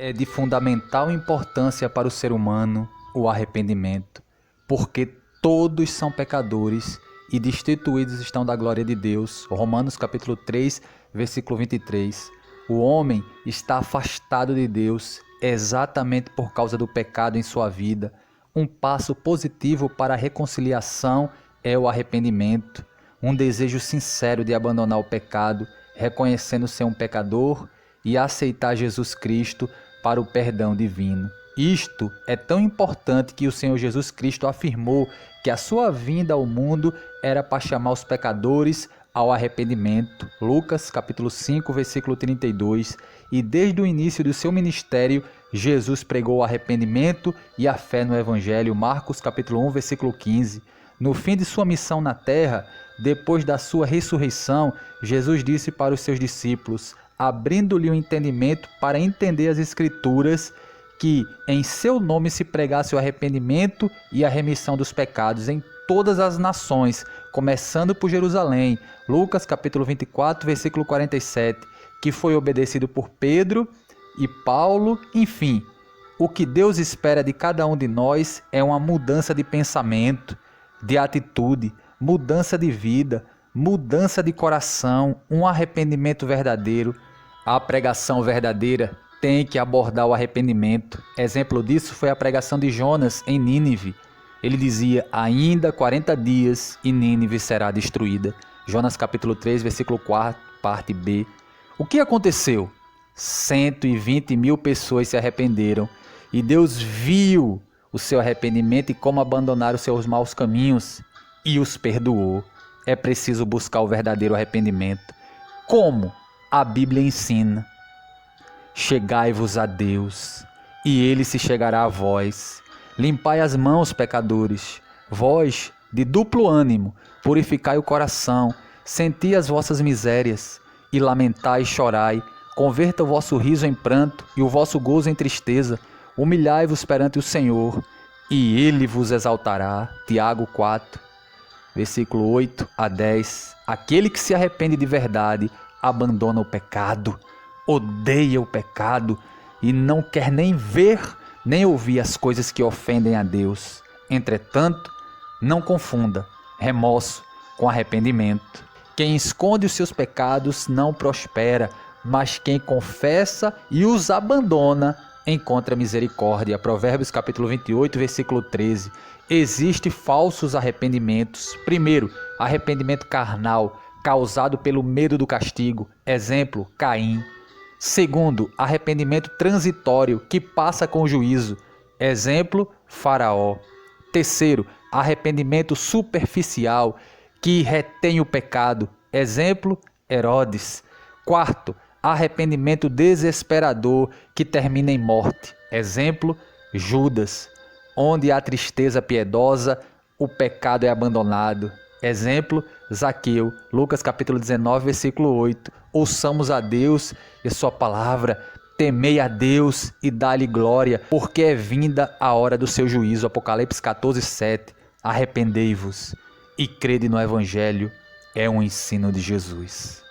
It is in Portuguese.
É de fundamental importância para o ser humano o arrependimento, porque todos são pecadores e destituídos estão da glória de Deus. Romanos capítulo 3, versículo 23. O homem está afastado de Deus exatamente por causa do pecado em sua vida. Um passo positivo para a reconciliação é o arrependimento, um desejo sincero de abandonar o pecado, reconhecendo ser um pecador e aceitar Jesus Cristo para o perdão divino. Isto é tão importante que o Senhor Jesus Cristo afirmou que a sua vinda ao mundo era para chamar os pecadores ao arrependimento. Lucas capítulo 5, versículo 32. E desde o início do seu ministério, Jesus pregou o arrependimento e a fé no Evangelho. Marcos capítulo 1, versículo 15. No fim de sua missão na terra, depois da sua ressurreição, Jesus disse para os seus discípulos, abrindo-lhe o entendimento para entender as Escrituras, que em seu nome se pregasse o arrependimento e a remissão dos pecados em todas as nações, começando por Jerusalém. Lucas capítulo 24, versículo 47, que foi obedecido por Pedro e Paulo. Enfim, o que Deus espera de cada um de nós é uma mudança de pensamento, de atitude, mudança de vida, mudança de coração, um arrependimento verdadeiro. A pregação verdadeira tem que abordar o arrependimento. Exemplo disso foi a pregação de Jonas em Nínive. Ele dizia, ainda 40 dias e Nínive será destruída. Jonas capítulo 3, versículo 4, parte B. O que aconteceu? 120 mil pessoas se arrependeram e Deus viu o seu arrependimento e como abandonaram os seus maus caminhos e os perdoou. É preciso buscar o verdadeiro arrependimento. Como? A Bíblia ensina. Chegai-vos a Deus, e Ele se chegará a vós. Limpai as mãos, pecadores. Vós, de duplo ânimo, purificai o coração, senti as vossas misérias, e lamentai e chorai. Converta o vosso riso em pranto e o vosso gozo em tristeza. Humilhai-vos perante o Senhor, e Ele vos exaltará. Tiago 4, versículo 8 a 10. Aquele que se arrepende de verdade, abandona o pecado, odeia o pecado e não quer nem ver, nem ouvir as coisas que ofendem a Deus. Entretanto, não confunda remorso com arrependimento. Quem esconde os seus pecados não prospera, mas quem confessa e os abandona encontra misericórdia. Provérbios capítulo 28, versículo 13. Existem falsos arrependimentos. Primeiro, arrependimento carnal, causado pelo medo do castigo. Exemplo, Caim. Segundo, arrependimento transitório, que passa com juízo. Exemplo, Faraó. Terceiro, arrependimento superficial, que retém o pecado. Exemplo, Herodes. Quarto, arrependimento desesperador, que termina em morte. Exemplo, Judas. Onde há tristeza piedosa, o pecado é abandonado. Exemplo, Zaqueu, Lucas capítulo 19, versículo 8. Ouçamos a Deus e sua palavra, temei a Deus e dá-lhe glória, porque é vinda a hora do seu juízo. Apocalipse 14, 7. Arrependei-vos e crede no Evangelho, é um ensino de Jesus.